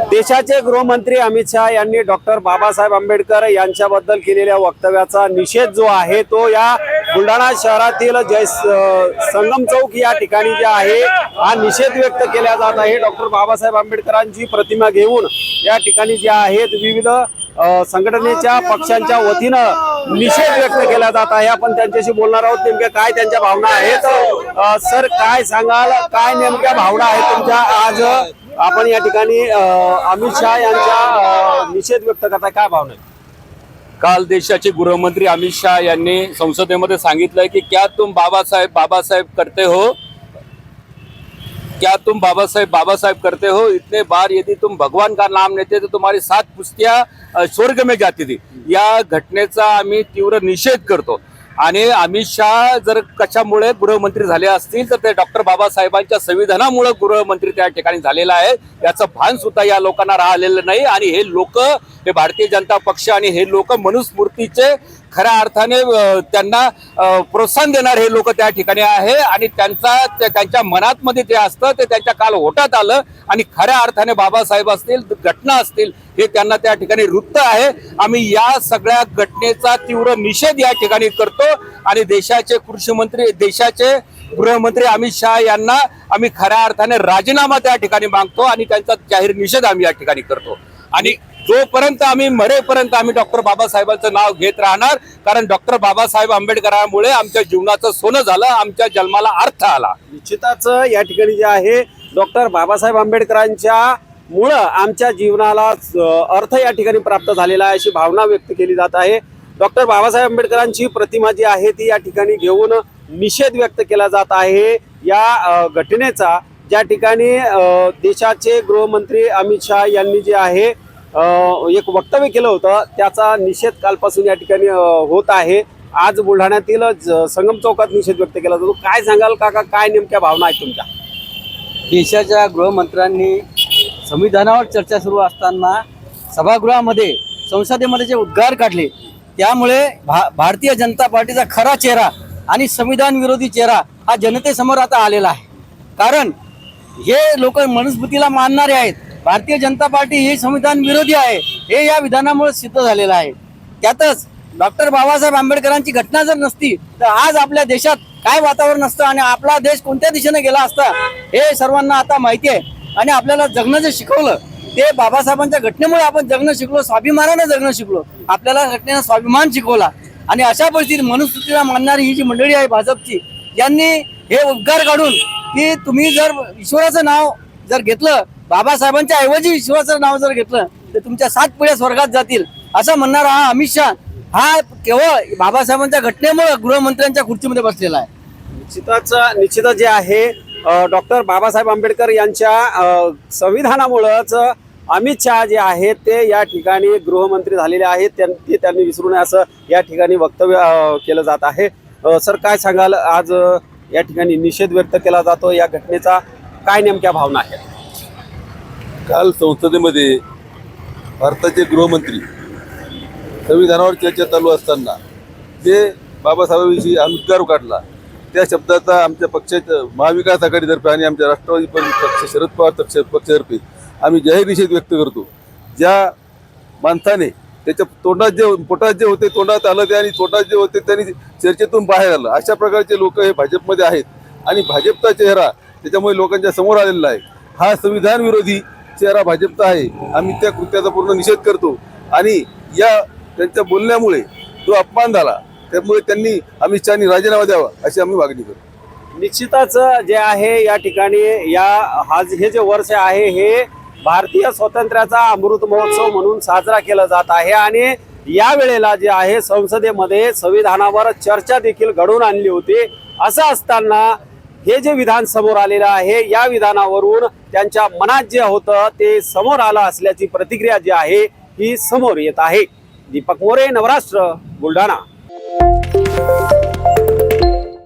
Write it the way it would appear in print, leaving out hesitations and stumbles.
देशाचे गृहमंत्री अमित शहा यांनी डॉक्टर बाबासाहेब आंबेडकर यांच्याबद्दल केलेल्या वक्तव्याचा निषेध जो आहे तो या बुलढाणा शहरातील संगम चौक या ठिकाणी जे आहे हा निषेध व्यक्त केला जात आहे। डॉक्टर बाबासाहेब आंबेडकरांची प्रतिमा घेऊन या ठिकाणी जे आहेत विविध संघटनेच्या पक्षांच्या वतीनं निषेध व्यक्त केला जात आहे। आपण त्यांच्याशी बोलणार आहोत, नेमक्या काय त्यांच्या भावना आहेत। सर, काय सांगाल, काय नेमक्या भावना आहेत तुमच्या? आज आपण या ठिकाणी अमित शहा यांचा निषेध व्यक्त करताय, काय भावना आहे? काल देशाचे गृहमंत्री अमित शहा यांनी संसदेमध्ये सांगितलंय की क्या तुम बाबासाहेब करते हो, क्या तुम बाबासाहेब करते हो, इतने बार यदि तुम भगवान का नाम लेते तो तुम्हारी 7 पुस्तियां स्वर्ग में जाती थी। या घटनेचा आम्ही तीव्र निषेध करतो। आणि अमित शहा जर कशामुळे गृहमंत्री झाले असतील तर ते डॉक्टर बाबासाहेबांच्या संविधानामुळे गृहमंत्री त्या ठिकाणी झालेला आहे, याचं भान सुद्धा या लोकांना राहिलेलं नाही। आणि हे लोक, हे भारतीय जनता पक्ष आणि हे लोक मनुस्मृतीचे खऱ्या अर्थाने त्यांना प्रोत्साहन देणार हे लोक त्या ठिकाणी आहे। आणि त्यांच्या मनात मध्ये ते असतं ते त्यांच्या काल होटात आलं आणि खऱ्या अर्थाने बाबासाहेब असतील, घटना असतील, हे त्यांना त्या ठिकाणी वृत्त आहे। आम्ही या सगळ्या घटनेचा तीव्र निषेध या ठिकाणी करतो आणि देशाचे कृषी मंत्री, देशाचे गृहमंत्री अमित शहा यांना आम्ही खऱ्या अर्थाने राजीनामा त्या ठिकाणी मागतो आणि त्यांचा जाहीर निषेध आम्ही या ठिकाणी करतो। आणि जोपर्यंत आम्ही मरेपर्यंत आम्ही डॉक्टर बाबासाहेबांचं नाव घेत राहणार, कारण डॉक्टर बाबासाहेब आंबेडकरांमुळे आमच्या जीवनाचं सोनं झालं, आमच्या जन्माला अर्थ आला। निश्चितच या ठिकाणी जे आहे डॉक्टर बाबासाहेब आंबेडकरांच्या मुळे आमच्या जीवनाला अर्थ या ठिकाणी प्राप्त झालेला आहे, अशी भावना व्यक्त केली जात आहे। डॉक्टर बाबासाहेब आंबेडकरांची प्रतिमा जी आहे ती या ठिकाणी घेऊन निषेध व्यक्त केला जात आहे या घटनेचा। ज्या ठिकाणी देशाचे गृहमंत्री अमित शहा यांनी जे आहे एक वक्तव्य केलं होतं त्याचा निषेध कालपासून या ठिकाणी होत आहे। आज बुलढाण्यातील संगम चौकात निषेध व्यक्त केला जातो। काय सांगाल काका, काय नेमक्या भावना आहेत तुमच्या? देशाच्या गृहमंत्र्यांनी संविधानावर चर्चा सुरू असताना सभागृहामध्ये, संसदेमध्ये जे उद्गार काढले त्यामुळे भारतीय जनता पार्टीचा खरा चेहरा आणि संविधान विरोधी चेहरा हा जनतेसमोर आता आलेला आहे। कारण हे लोक मनुस्मृतीला मानणारे आहेत, भारतीय जनता पार्टी ही संविधान विरोधी आहे, हे या विधानामुळे सिद्ध झालेलं आहे। त्यातच डॉक्टर बाबासाहेब आंबेडकरांची घटना जर नसती तर आज आपल्या देशात काय वातावरण असतं आणि आपला देश कोणत्या दिशेने गेला असता हे सर्वांना आता माहिती आहे। आणि आपल्याला जगणं जे शिकवलं ते बाबासाहेबांच्या घटनेमुळे आपण जगणं शिकलो, स्वाभिमानाने जगणं शिकलो, आपल्याला घटनेनं स्वाभिमान शिकवला। आणि अशा परिस्थितीत मनुस्मृतीला मानणारी ही जी मंडळी आहे भाजपची, यांनी हे उद्गार काढून की तुम्ही जर ईश्वराचं नाव जर घेतलं, बाबासाहेबांच्या ऐवजी ईश्वराचं नाव जर घेतलं तर तुमच्या 7 पिढ्या स्वर्गात जातील, असं म्हणणारा हा अमित शहा हा केवळ बाबासाहेबांच्या घटनेमुळे गृहमंत्र्यांच्या खुर्चीमध्ये बसलेला आहे। निश्चितच जे आहे डॉक्टर बाबासाहेब आंबेडकर यांच्या संविधानामुळेच अमित शहा जे आहेत ते या ठिकाणी गृहमंत्री झालेले आहेत, ते त्यांनी विसरू नये असं या ठिकाणी वक्तव्य केलं जात आहे। सर, काय सांगाल, आज या ठिकाणी निषेध व्यक्त केला जातो या घटनेचा, काय नेमक्या भावना आहेत? काल संसदेमध्ये भारताचे गृहमंत्री संविधानावर चर्चा चालू असताना जे बाबासाहेबांविषयी उद्गार काढला त्या शब्दाचा आमच्या पक्षाच्या महाविकास आघाडीतर्फे आणि आमच्या राष्ट्रवादी पक्ष शरद पवार पक्षातर्फे आम्ही जाहीर निषेध व्यक्त करतो। ज्या माणसाने त्याच्या पोटात जे होते तोंडात आलं ते आणि तोंडात जे होते त्यांनी चर्चेतून बाहेर आलं, अशा प्रकारचे लोक हे भाजपमध्ये आहेत। आणि भाजपचा चेहरा त्याच्यामुळे लोकांच्या समोर आलेला आहे, हा संविधान विरोधी चेहरा भाजपचा आहे। आम्ही त्या कृत्याचा पूर्ण निषेध करतो आणि या त्यांच्या बोलण्यामुळे जो अपमान झाला त्यामुळे त्यांनी अमित शहानी राजीनामा द्यावा अशी आम्ही मागणी करतो। निश्चितच जे आहे या ठिकाणी हे जे वर्ष आहे हे भारतीय स्वातंत्र्याचा अमृत महोत्सव म्हणून साजरा केला जात आहे। आणि या वेळेला जे आहे संसदेमध्ये संविधानावर चर्चा देखील घडवून आणली होती। असं असताना हे जे विधान समोर आलेलं आहे या विधानावरून त्यांच्या मनात जे होतं ते समोर आलं असल्याची प्रतिक्रिया जी आहे ही समोर येत आहे। दीपक मोरे, नवराष्ट्र, बुलढाणा।